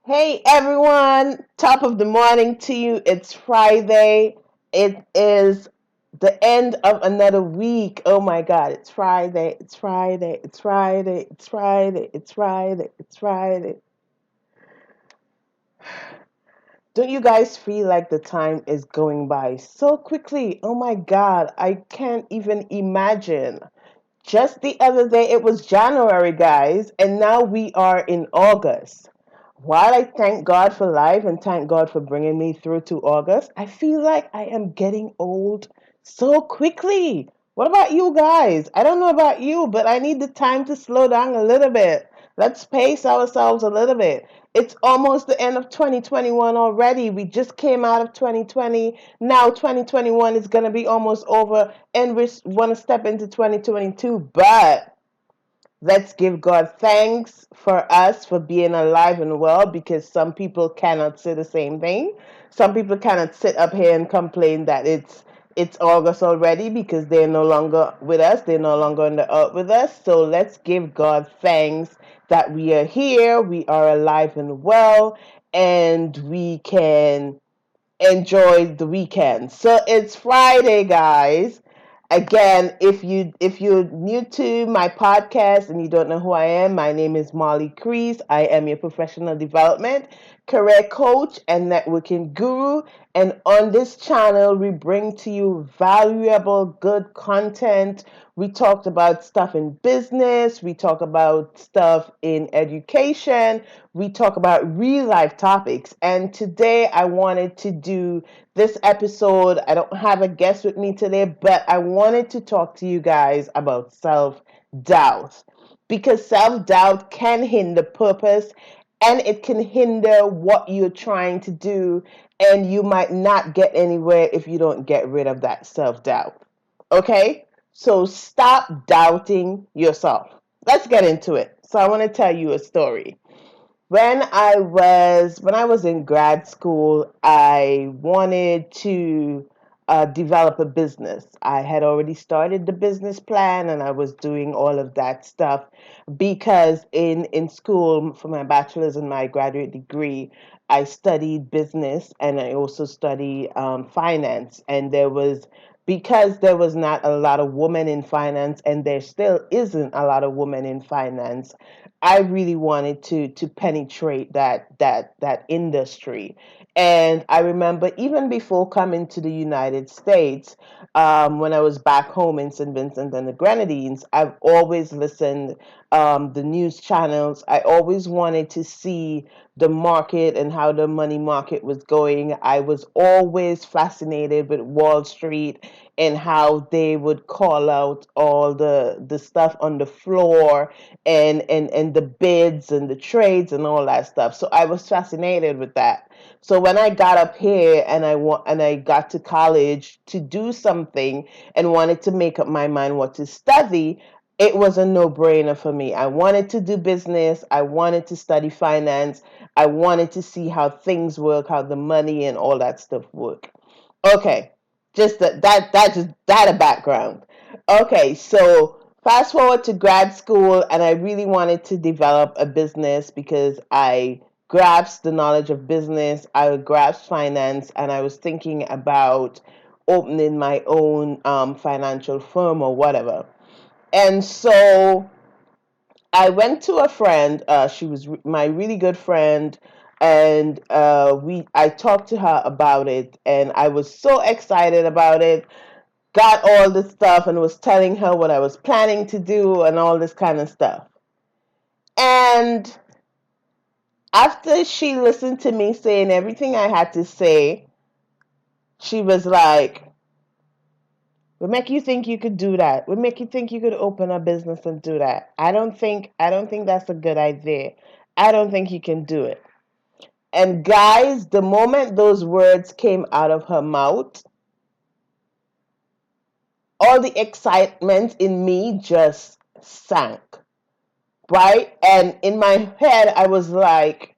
Hey everyone, top of the morning to you. It's Friday. It is the end of another week. Oh my God, it's Friday. It's Friday. It's Friday. It's Friday. It's Friday. It's Friday. Don't you guys feel like the time is going by so quickly? Oh my God, I can't even imagine. Just the other day, it was January, guys, and now we are in August. While I thank God for life and thank God for bringing me through to August, I feel like I am getting old so quickly. What about you guys? I don't know about you, but I need the time to slow down a little bit. Let's pace ourselves a little bit. It's almost the end of 2021 already. We just came out of 2020. Now 2021 is going to be almost over, and we want to step into 2022. But let's give God thanks for us for being alive and well, because some people cannot say the same thing. Some people cannot sit up here and complain that it's August already because they're no longer with us. They're no longer on the earth with us. So let's give God thanks that we are here, we are alive and well, and we can enjoy the weekend. So it's Friday, guys. Again, if you're new to my podcast and you don't know who I am, my name is Molly Crease. I am your professional development, career coach, and networking guru. And on this channel, we bring to you valuable, good content. We talked about stuff in business. We talk about stuff in education. We talk about real life topics. And today I wanted to do this episode. I don't have a guest with me today, but I wanted to talk to you guys about self doubt, because self doubt can hinder purpose and it can hinder what you're trying to do. And you might not get anywhere if you don't get rid of that self doubt. Okay? So stop doubting yourself. Let's get into it. So I want to tell you a story. When I was in grad school, I wanted to develop a business. I had already started the business plan, and I was doing all of that stuff because in school for my bachelor's and my graduate degree, I studied business and I also studied finance. And because there was not a lot of women in finance, and there still isn't a lot of women in finance, I really wanted to penetrate that industry. And I remember even before coming to the United States, when I was back home in St. Vincent and the Grenadines, I've always listened the news channels. I always wanted to see the market and how the money market was going. I was always fascinated with Wall Street and how they would call out all the stuff on the floor, and the bids and the trades and all that stuff. So I was fascinated with that. So when I got up here and I got to college to do something and wanted to make up my mind what to study, it was a no-brainer for me. I wanted to do business, I wanted to study finance, I wanted to see how things work, how the money and all that stuff work. Okay, just that a background. Okay, so fast forward to grad school, and I really wanted to develop a business because I grasped the knowledge of business, I grasped finance, and I was thinking about opening my own financial firm or whatever. And so I went to a friend. She was my really good friend, and I talked to her about it, and I was so excited about it. Got all this stuff and was telling her what I was planning to do and all this kind of stuff. And after she listened to me saying everything I had to say, she was like, "What make you think you could do that? What make you think you could open a business and do that? I don't think that's a good idea. I don't think you can do it." And guys, the moment those words came out of her mouth, all the excitement in me just sank, right? And in my head, I was like,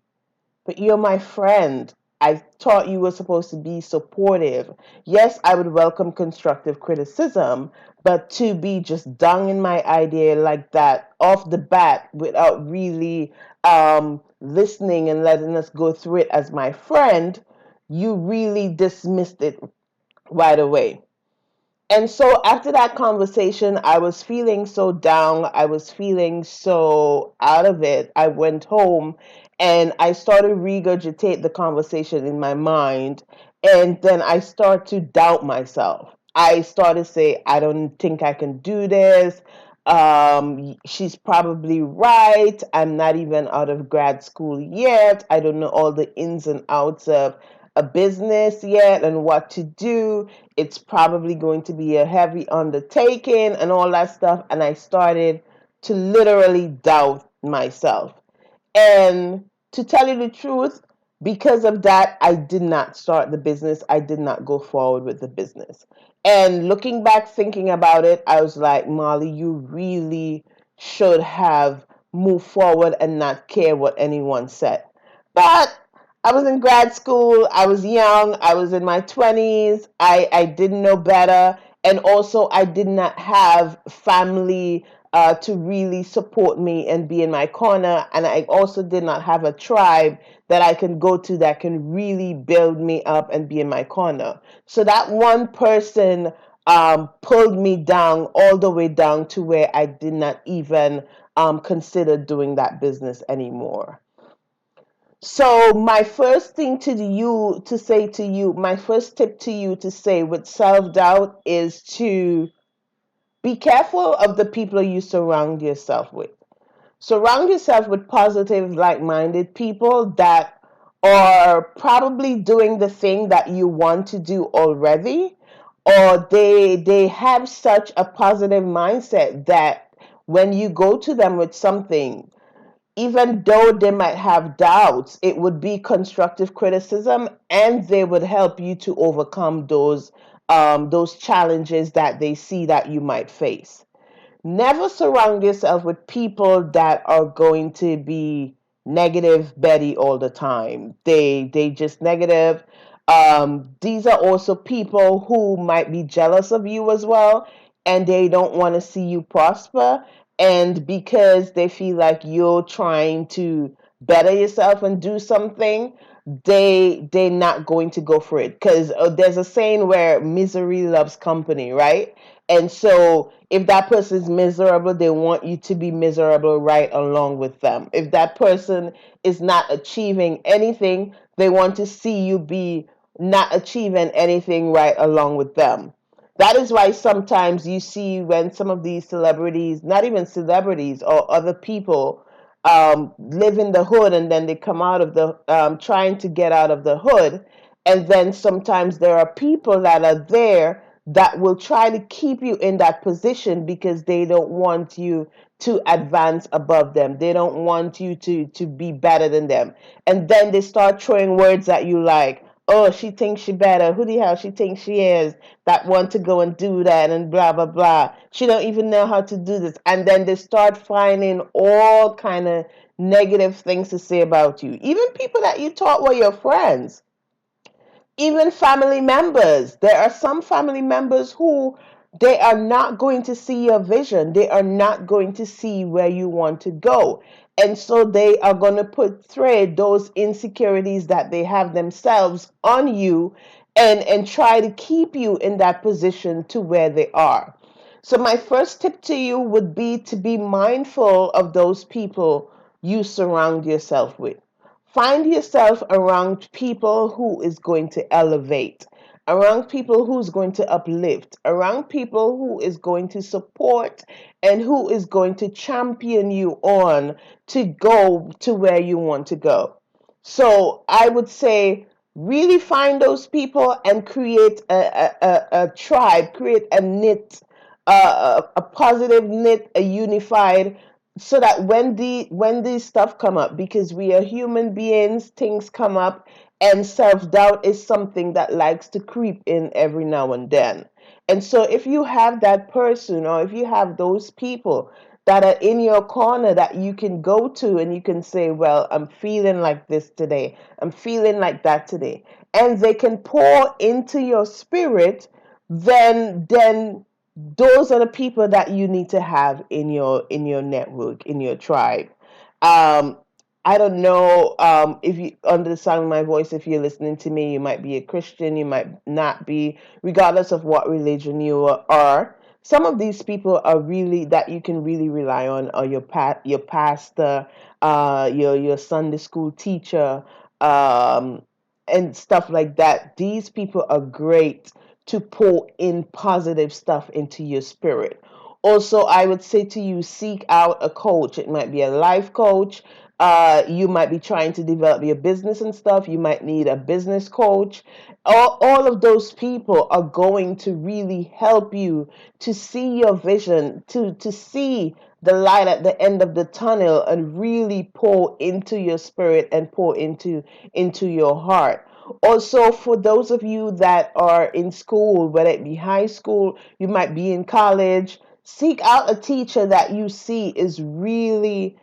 "But you're my friend. I thought you were supposed to be supportive. Yes, I would welcome constructive criticism, but to be just down in my idea like that off the bat without really listening and letting us go through it as my friend, you really dismissed it right away. And so after that conversation, I was feeling so down. I was feeling so out of it. I went home and I started regurgitate the conversation in my mind. And then I start to doubt myself. I started to say, I don't think I can do this. She's probably right. I'm not even out of grad school yet. I don't know all the ins and outs of a business yet and what to do. It's probably going to be a heavy undertaking and all that stuff. And I started to literally doubt myself. And to tell you the truth, because of that, I did not start the business. I did not go forward with the business. And looking back, thinking about it, I was like, Molly, you really should have moved forward and not care what anyone said. But I was in grad school. I was young. I was in my 20s. I didn't know better. And also, I did not have family to really support me and be in my corner. And I also did not have a tribe that I can go to that can really build me up and be in my corner. So that one person pulled me down all the way down to where I did not even consider doing that business anymore. So my first thing to you to say to you, my first tip to you to say with self-doubt is to be careful of the people you surround yourself with. Surround yourself with positive, like-minded people that are probably doing the thing that you want to do already, or they have such a positive mindset that when you go to them with something, even though they might have doubts, it would be constructive criticism, and they would help you to overcome those challenges that they see that you might face. Never surround yourself with people that are going to be negative Betty all the time. They just negative. These are also people who might be jealous of you as well, and they don't want to see you prosper. And because they feel like you're trying to better yourself and do something, they're not going to go for it. Because there's a saying where misery loves company, right? And so if that person is miserable, they want you to be miserable right along with them. If that person is not achieving anything, they want to see you be not achieving anything right along with them. That is why sometimes you see when some of these celebrities, not even celebrities or other people, live in the hood and then they come out of the, trying to get out of the hood. And then sometimes there are people that are there that will try to keep you in that position because they don't want you to advance above them. They don't want you to be better than them. And then they start throwing words at you like, oh, she thinks she better. Who the hell she thinks she is that want to go and do that and blah blah blah. She don't even know how to do this. And then they start finding all kind of negative things to say about you. Even people that you thought were your friends, even family members. There are some family members who they are not going to see your vision. They are not going to see where you want to go. And so they are going to portray those insecurities that they have themselves on you and try to keep you in that position to where they are. So my first tip to you would be to be mindful of those people you surround yourself with. Find yourself around people who is going to elevate, around people who's going to uplift, around people who is going to support and who is going to champion you on to go to where you want to go. So I would say really find those people and create a tribe, create a knit, a positive knit, a unified, so that when these stuff come up, because we are human beings, things come up, and self-doubt is something that likes to creep in every now and then. And so if you have that person or if you have those people that are in your corner that you can go to and you can say, well, I'm feeling like this today. I'm feeling like that today. And they can pour into your spirit, then those are the people that you need to have in your network, in your tribe. Um, I don't know if you under the sound of my voice, if you're listening to me, you might be a Christian, you might not be, regardless of what religion you are. Some of these people are really that you can really rely on, or your pastor, your Sunday school teacher, um, and stuff like that. These people are great to pour in positive stuff into your spirit. Also, I would say to you, seek out a coach. It might be a life coach. You might be trying to develop your business and stuff. You might need a business coach. All of those people are going to really help you to see your vision, to see the light at the end of the tunnel, and really pour into your spirit and pour into your heart. Also, for those of you that are in school, whether it be high school, you might be in college, seek out a teacher that you see is really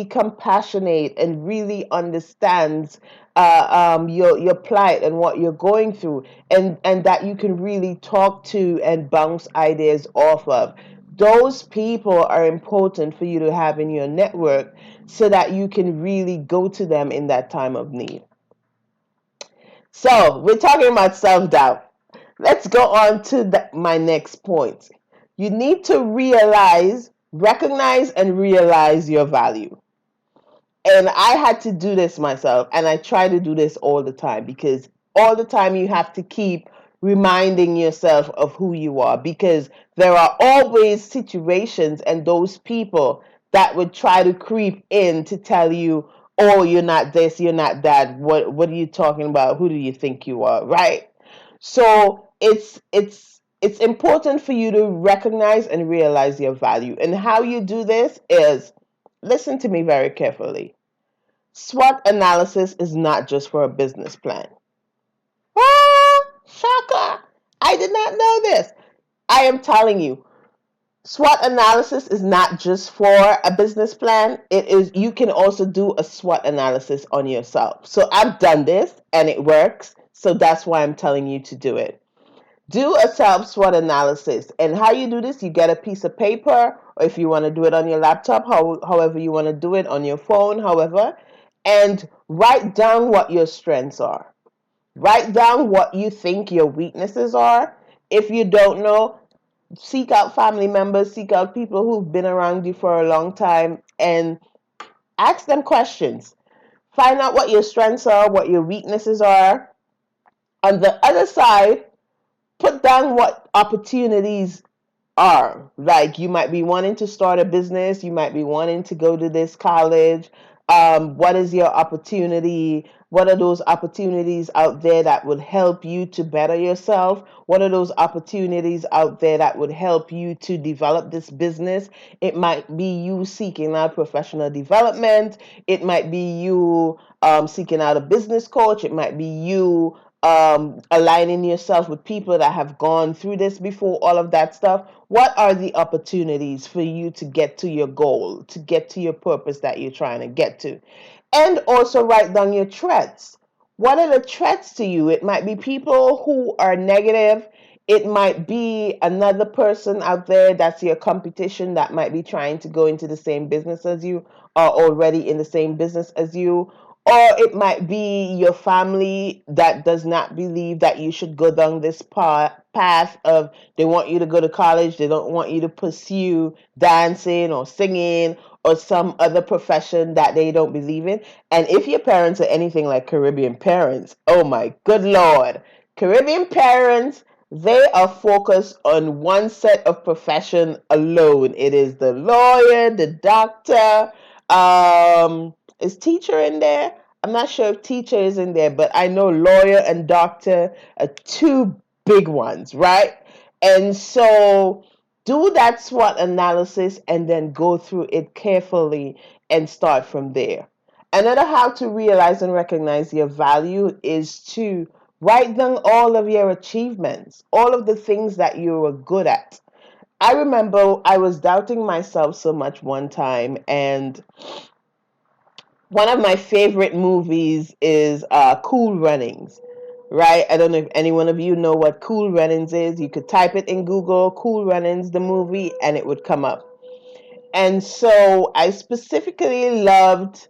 compassionate and really understands your plight and what you're going through, and that you can really talk to and bounce ideas off of. Those people are important for you to have in your network so that you can really go to them in that time of need. So we're talking about self-doubt. Let's go on to my next point. You need to recognize and realize your value. And I had to do this myself, and I try to do this all the time, because all the time you have to keep reminding yourself of who you are, because there are always situations and those people that would try to creep in to tell you, oh, you're not this, you're not that, what are you talking about, who do you think you are, right? So it's important for you to recognize and realize your value. And how you do this is, listen to me very carefully. SWOT analysis is not just for a business plan. Ah, shocker. I did not know this. I am telling you, SWOT analysis is not just for a business plan. It is, you can also do a SWOT analysis on yourself. So I've done this and it works. So that's why I'm telling you to do it. Do a self SWOT analysis. And how you do this, you get a piece of paper, or if you want to do it on your laptop, however you want to do it, on your phone, however, and write down what your strengths are. Write down what you think your weaknesses are. If you don't know, seek out family members, seek out people who've been around you for a long time, and ask them questions. Find out what your strengths are, what your weaknesses are. On the other side, put down what opportunities are. Like, you might be wanting to start a business, you might be wanting to go to this college. What is your opportunity? What are those opportunities out there that would help you to better yourself? What are those opportunities out there that would help you to develop this business? It might be you seeking out professional development. It might be you seeking out a business coach. It might be you aligning yourself with people that have gone through this before, all of that stuff. What are the opportunities for you to get to your goal, to get to your purpose that you're trying to get to? And also write down your threats. What are the threats to you? It might be people who are negative. It might be another person out there that's your competition that might be trying to go into the same business as you, or already in the same business as you. Or it might be your family that does not believe that you should go down this path of, they want you to go to college, they don't want you to pursue dancing or singing or some other profession that they don't believe in. And if your parents are anything like Caribbean parents, oh my good Lord, Caribbean parents, they are focused on one set of profession alone. It is the lawyer, the doctor, is teacher in there? I'm not sure if teacher is in there, but I know lawyer and doctor are two big ones, right? And so do that SWOT analysis and then go through it carefully and start from there. Another how to realize and recognize your value is to write down all of your achievements, all of the things that you were good at. I remember I was doubting myself so much one time, and one of my favorite movies is Cool Runnings, right? I don't know if any one of you know what Cool Runnings is. You could type it in Google, Cool Runnings, the movie, and it would come up. And so I specifically loved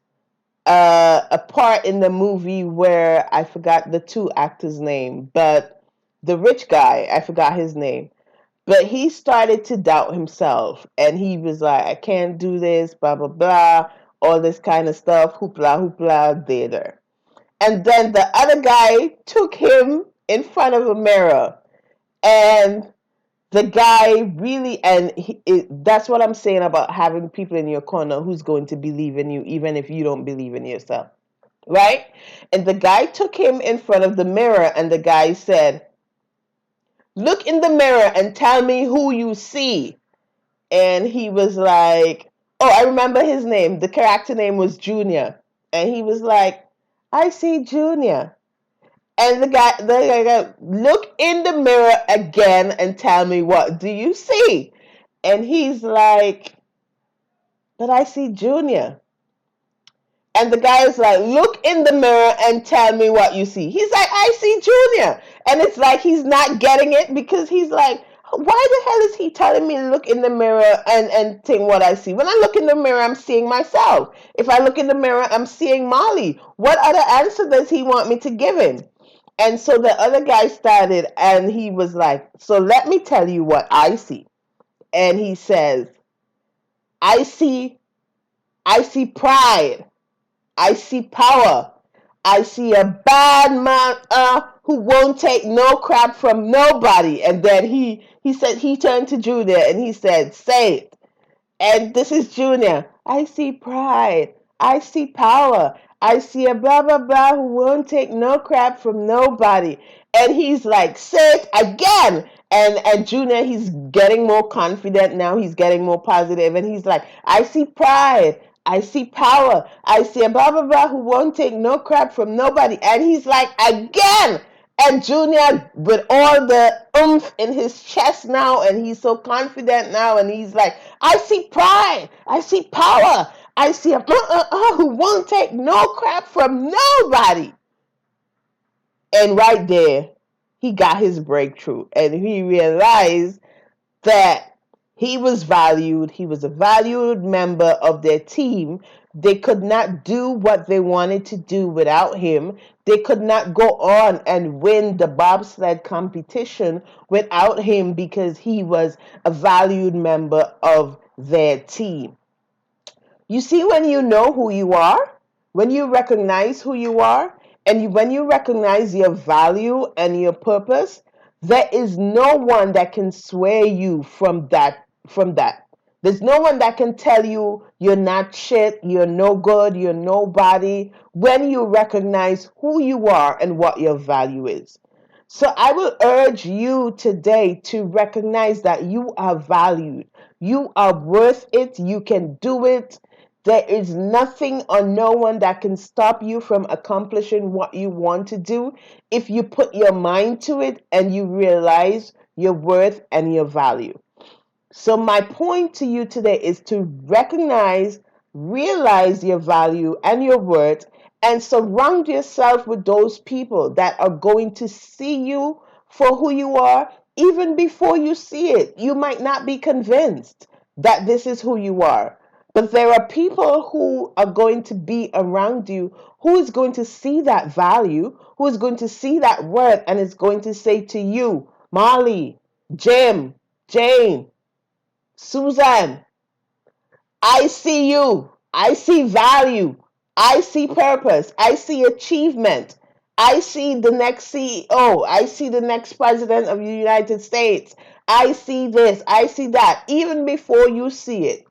a part in the movie where I forgot the two actors' name, but the rich guy, I forgot his name. But he started to doubt himself, and he was like, I can't do this, blah, blah, blah, all this kind of stuff, hoopla, hoopla, there. And then the other guy took him in front of a mirror, and the guy really, and that's what I'm saying about having people in your corner who's going to believe in you, even if you don't believe in yourself, right? And the guy took him in front of the mirror, and the guy said, look in the mirror and tell me who you see. And he was like, oh, I remember his name. The character name was Junior. And he was like, I see Junior. And the guy goes, look in the mirror again and tell me, what do you see? And he's like, but I see Junior. And the guy is like, look in the mirror and tell me what you see. He's like, I see Junior. And it's like he's not getting it, because he's like, why the hell is he telling me to look in the mirror and think what I see? When I look in the mirror, I'm seeing myself. If I look in the mirror, I'm seeing Molly. What other answer does he want me to give him? And so the other guy started, and he was like, so let me tell you what I see. And he says, I see, I see pride. I see power. I see a bad man who won't take no crap from nobody. And then he said, he turned to Junior and he said, say it. And this is Junior. I see pride. I see power. I see a blah blah blah who won't take no crap from nobody. And he's like, say it again. And Junior, he's getting more confident now. He's getting more positive, and he's like, I see pride. I see power. I see a blah blah blah who won't take no crap from nobody. And he's like, again. And Junior, with all the oomph in his chest now, and he's so confident now, and he's like, I see pride, I see power, I see a who won't take no crap from nobody. And right there, he got his breakthrough, and he realized that he was valued. He was a valued member of their team. They could not do what they wanted to do without him. They could not go on and win the bobsled competition without him, because he was a valued member of their team. You see, when you know who you are, when you recognize who you are, and when you recognize your value and your purpose, there is no one that can sway you from that. There's no one that can tell you you're not shit, you're no good, you're nobody, when you recognize who you are and what your value is. So I will urge you today to recognize that you are valued. You are worth it. You can do it. There is nothing or no one that can stop you from accomplishing what you want to do if you put your mind to it and you realize your worth and your value. So, my point to you today is to recognize, realize your value and your worth, and surround yourself with those people that are going to see you for who you are even before you see it. You might not be convinced that this is who you are, but there are people who are going to be around you who is going to see that value, who is going to see that worth, and is going to say to you, Molly, Jim, Jane, Susan, I see you. I see value. I see purpose. I see achievement. I see the next CEO. I see the next president of the United States. I see this. I see that. Even before you see it,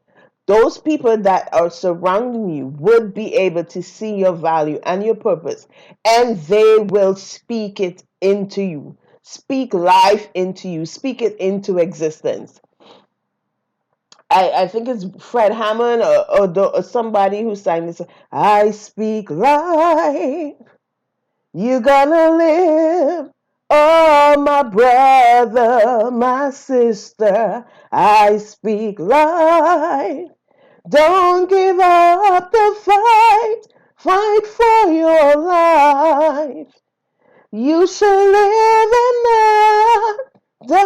those people that are surrounding you would be able to see your value and your purpose, and they will speak it into you. Speak life into you. Speak it into existence. I think it's Fred Hammond or somebody who sang this. I speak life. You're gonna live. Oh, Oh, my brother, my sister, I speak life. Don't give up the fight. Fight for your life. You shall live and not die.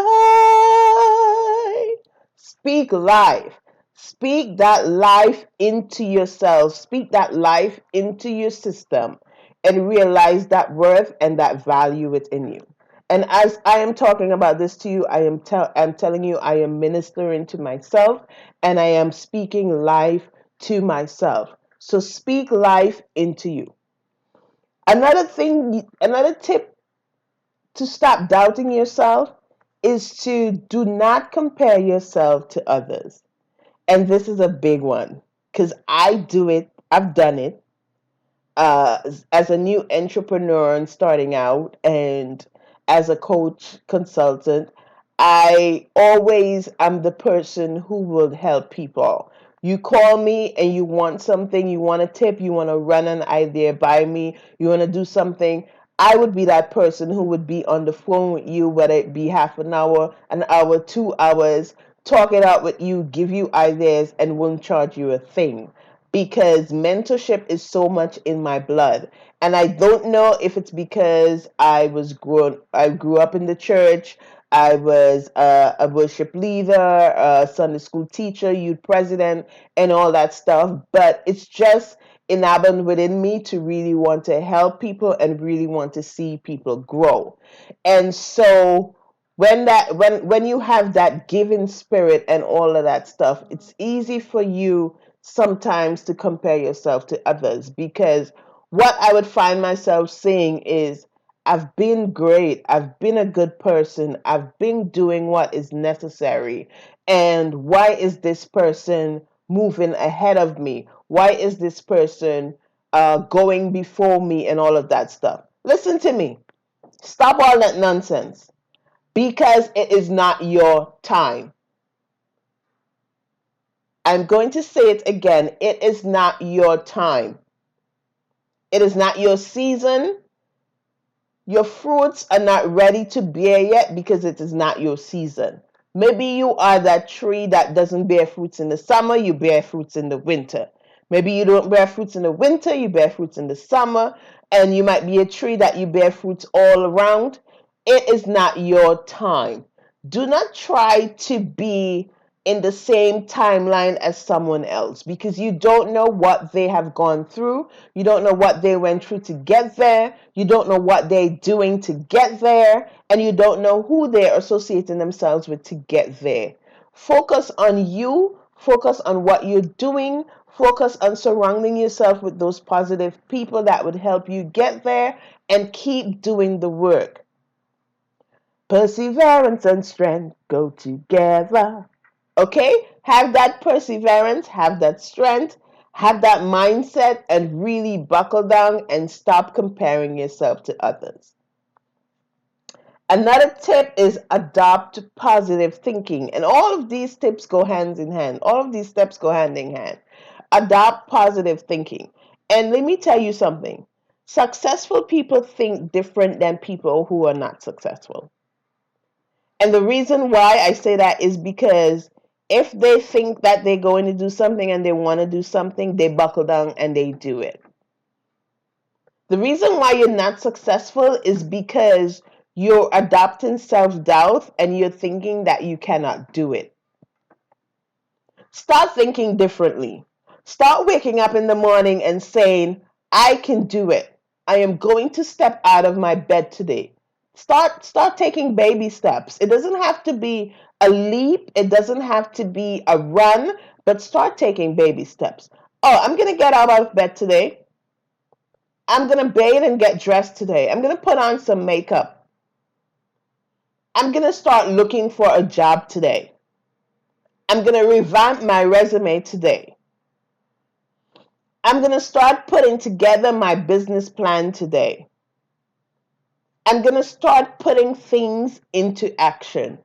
Speak life. Speak that life into yourself. Speak that life into your system and realize that worth and that value within you. And as I am talking about this to you, I'm telling you, I am ministering to myself and I am speaking life to myself. So speak life into you. Another tip to stop doubting yourself is to do not compare yourself to others. And this is a big one because I do it, I've done it as a new entrepreneur and starting out, and as a coach consultant. I always am the person who will help people. You call me and you want something, you want a tip, you want to run an idea by me, you want to do something. I would be that person who would be on the phone with you, whether it be half an hour, 2 hours, talk it out with you, give you ideas, and won't charge you a thing because mentorship is so much in my blood. And I don't know if it's because I grew up in the church. I was a worship leader, a Sunday school teacher, youth president, and all that stuff. But it's just inherent within me to really want to help people and really want to see people grow. And so when you have that giving spirit and all of that stuff, it's easy for you sometimes to compare yourself to others because what I would find myself saying is, I've been great, I've been a good person, I've been doing what is necessary, and why is this person moving ahead of me? Why is this person going before me and all of that stuff? Listen to me. Stop all that nonsense because it is not your time. I'm going to say it again. It is not your time. It is not your season. Your fruits are not ready to bear yet because it is not your season. Maybe you are that tree that doesn't bear fruits in the summer, you bear fruits in the winter. Maybe you don't bear fruits in the winter, you bear fruits in the summer, and you might be a tree that you bear fruits all around. It is not your time. Do not try to be in the same timeline as someone else because you don't know what they have gone through. You don't know what they went through to get there. You don't know what they're doing to get there. And you don't know who they're associating themselves with to get there. Focus on you. Focus on what you're doing. Focus on surrounding yourself with those positive people that would help you get there and keep doing the work. Perseverance and strength go together. Okay? Have that perseverance, have that strength, have that mindset, and really buckle down and stop comparing yourself to others. Another tip is adopt positive thinking. And all of these tips go hand in hand. All of these steps go hand in hand. Adopt positive thinking. And let me tell you something. Successful people think different than people who are not successful. And the reason why I say that is because if they think that they're going to do something and they want to do something, they buckle down and they do it. The reason why you're not successful is because you're adopting self-doubt and you're thinking that you cannot do it. Start thinking differently. Start waking up in the morning and saying, I can do it. I am going to step out of my bed today. Start taking baby steps. It doesn't have to be a leap, it doesn't have to be a run, but start taking baby steps. Oh, I'm going to get out of bed today. I'm going to bathe and get dressed today. I'm going to put on some makeup. I'm going to start looking for a job today. I'm going to revamp my resume today. I'm going to start putting together my business plan today. I'm going to start putting things into action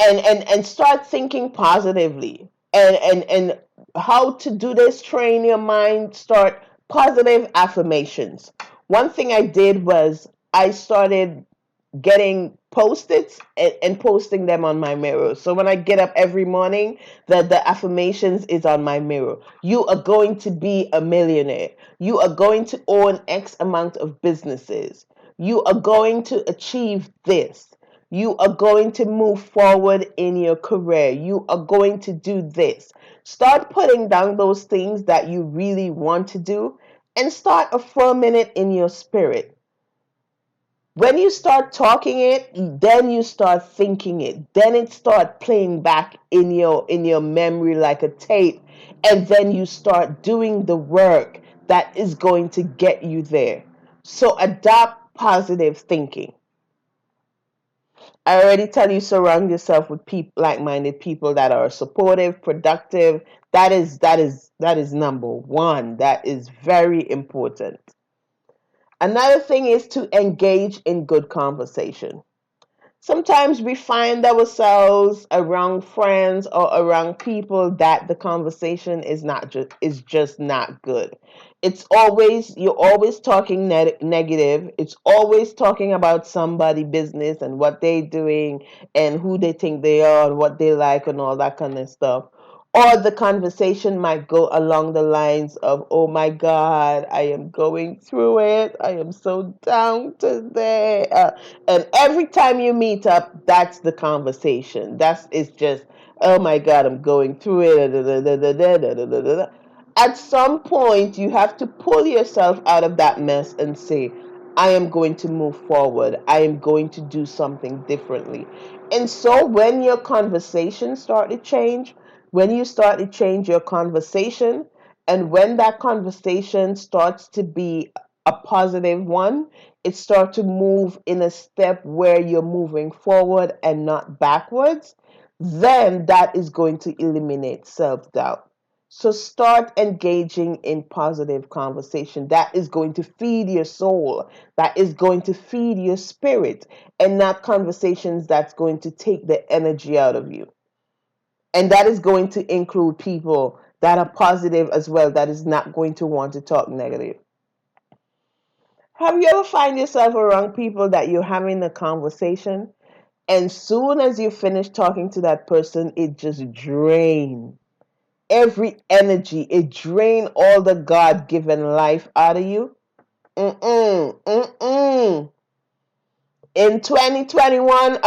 and start thinking positively. And how to do this, train your mind, start positive affirmations. One thing I did was I started getting post-its and posting them on my mirror. So when I get up every morning, the affirmations is on my mirror. You are going to be a millionaire. You are going to own X amount of businesses. You are going to achieve this. You are going to move forward in your career. You are going to do this. Start putting down those things that you really want to do and start affirming it in your spirit. When you start talking it, then you start thinking it. Then it start playing back in your memory like a tape, and then you start doing the work that is going to get you there. So adopt positive thinking. I already tell you, surround yourself with people, like-minded people that are supportive, productive. That is number one. That is very important. Another thing is to engage in good conversation. Sometimes we find ourselves around friends or around people that the conversation is just not good. It's always you're always talking negative. It's always talking about somebody business and what they're doing and who they think they are and what they like and all that kind of stuff. Or the conversation might go along the lines of, oh my God, I am going through it. I am so down today. And every time you meet up, that's the conversation. It's just, oh my God, I'm going through it. At some point, you have to pull yourself out of that mess and say, I am going to move forward. I am going to do something differently. And so when your conversation start to change, when you start to change your conversation, and when that conversation starts to be a positive one, it starts to move in a step where you're moving forward and not backwards, then that is going to eliminate self-doubt. So start engaging in positive conversation. That is going to feed your soul. That is going to feed your spirit, and not conversations that's going to take the energy out of you. And that is going to include people that are positive as well, that is not going to want to talk negative. Have you ever find yourself around people that you're having a conversation, and soon as you finish talking to that person, it just drain every energy, it drain all the God-given life out of you? Mm-mm, mm-mm. In 2021,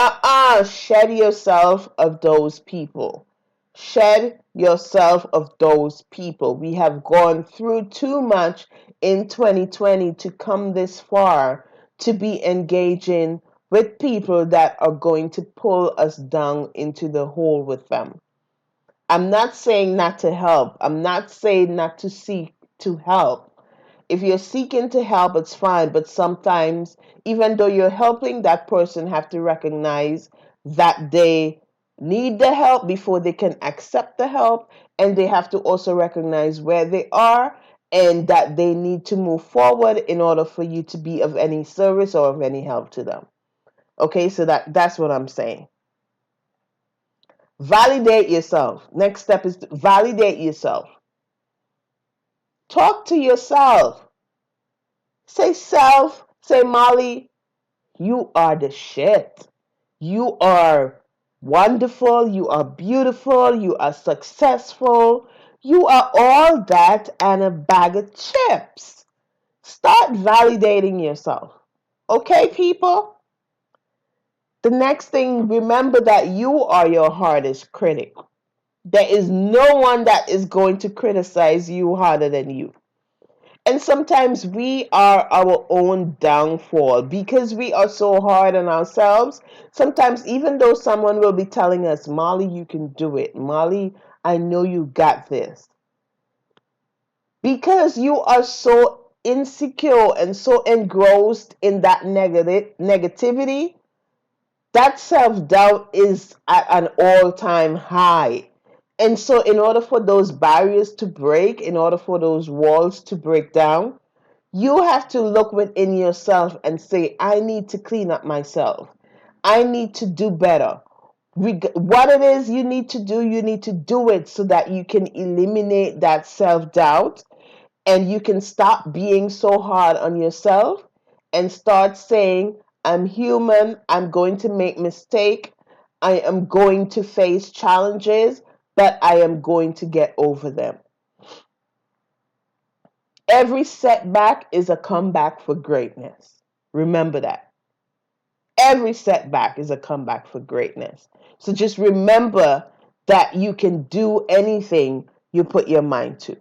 shed yourself of those people. Shed yourself of those people. We have gone through too much in 2020 to come this far to be engaging with people that are going to pull us down into the hole with them. I'm not saying not to help. I'm not saying not to seek to help. If you're seeking to help, it's fine. But sometimes, even though you're helping, that person have to recognize that they need the help before they can accept the help. And they have to also recognize where they are and that they need to move forward in order for you to be of any service or of any help to them. Okay, so that's what I'm saying. Validate yourself. Next step is to validate yourself. Talk to yourself. Say, Molly, you are the shit. You are wonderful. You are beautiful. You are successful. You are all that and a bag of chips. Start validating yourself. Okay, people? The next thing, remember that you are your hardest critic. There is no one that is going to criticize you harder than you. And sometimes we are our own downfall because we are so hard on ourselves. Sometimes, even though someone will be telling us, Molly, you can do it. Molly, I know you got this. Because you are so insecure and so engrossed in that negativity, that self doubt is at an all time high. And so, in order for those barriers to break, in order for those walls to break down, you have to look within yourself and say, I need to clean up myself. I need to do better. What it is you need to do it so that you can eliminate that self doubt and you can stop being so hard on yourself and start saying, I'm human. I'm going to make mistake. I am going to face challenges, but I am going to get over them. Every setback is a comeback for greatness. Remember that. Every setback is a comeback for greatness. So just remember that you can do anything you put your mind to.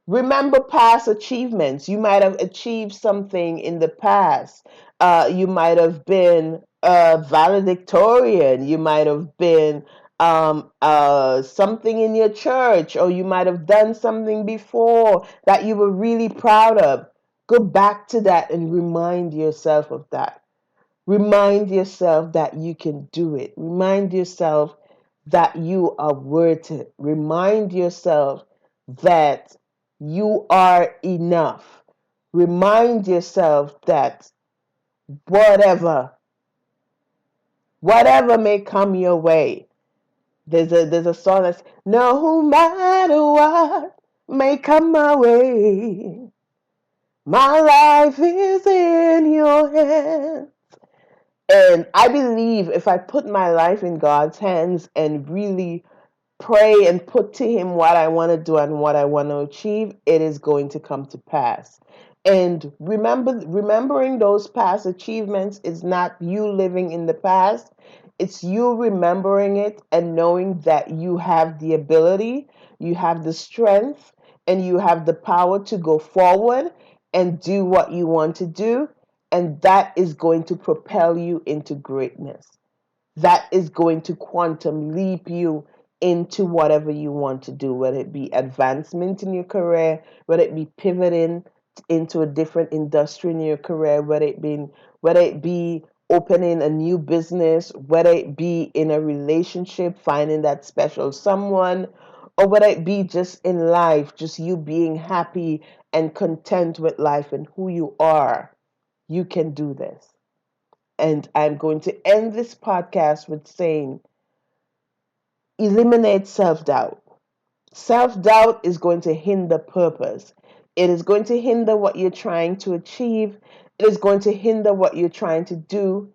Remember past achievements. You might have achieved something in the past. You might have been a valedictorian. You might have been something in your church, or you might have done something before that you were really proud of. Go back to that and remind yourself of that. Remind yourself that you can do it. Remind yourself that you are worth it. Remind yourself that you are enough. Remind yourself that whatever, whatever may come your way. There's a song that's no matter what may come my way. My life is in your hands. And I believe if I put my life in God's hands and really pray and put to Him what I want to do and what I want to achieve, it is going to come to pass. And remembering those past achievements is not you living in the past. It's you remembering it and knowing that you have the ability, you have the strength, and you have the power to go forward and do what you want to do. And that is going to propel you into greatness. That is going to quantum leap you into whatever you want to do, whether it be advancement in your career, whether it be pivoting into a different industry in your career, whether it be opening a new business, whether it be in a relationship, finding that special someone, or whether it be just in life, just you being happy and content with life and who you are. You can do this. And I'm going to end this podcast with saying eliminate self doubt. Self doubt is going to hinder purpose. It is going to hinder what you're trying to achieve. It is going to hinder what you're trying to do.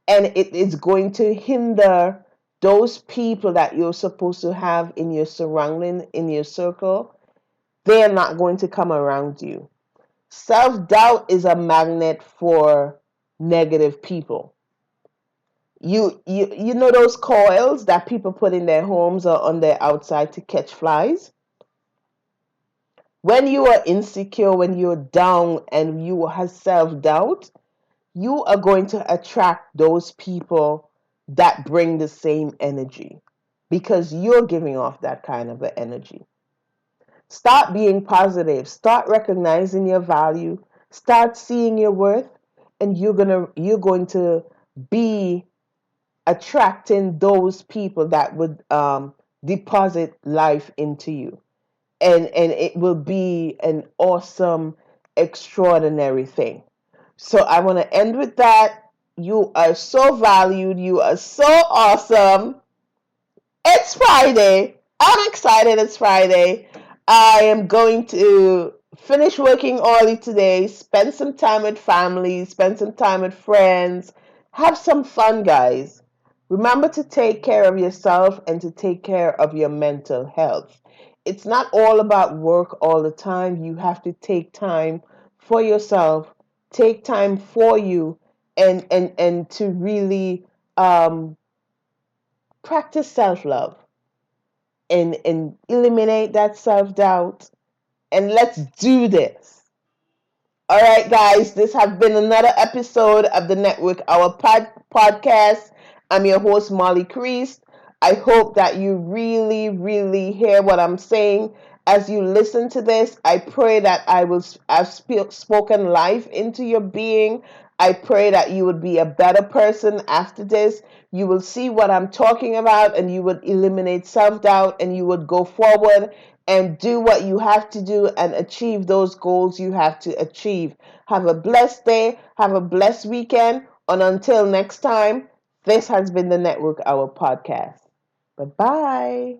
And it is going to hinder those people that you're supposed to have in your surrounding, in your circle. They are not going to come around you. Self doubt is a magnet for negative people. You know those coils that people put in their homes or on their outside to catch flies? When you are insecure, when you're down and you have self-doubt, you are going to attract those people that bring the same energy because you're giving off that kind of an energy. Start being positive, start recognizing your value, start seeing your worth, and you're going to be attracting those people that would deposit life into you, and it will be an awesome, extraordinary thing. So I want to end with that. You are so valued, you are so awesome. It's Friday. I'm excited. It's Friday. I am going to finish working early today, spend some time with family, spend some time with friends, have some fun, guys. Remember to take care of yourself and to take care of your mental health. It's not all about work all the time. You have to take time for yourself, take time for you, and to really practice self-love and eliminate that self-doubt, and let's do this. All right, guys, this has been another episode of the Network Hour podcast. I'm your host, Molly Crease. I hope that you really, really hear what I'm saying as you listen to this. I pray that I've spoken life into your being. I pray that you would be a better person after this. You will see what I'm talking about, and you would eliminate self doubt, and you would go forward and do what you have to do and achieve those goals you have to achieve. Have a blessed day. Have a blessed weekend. And until next time, this has been the Network Hour podcast. Bye bye.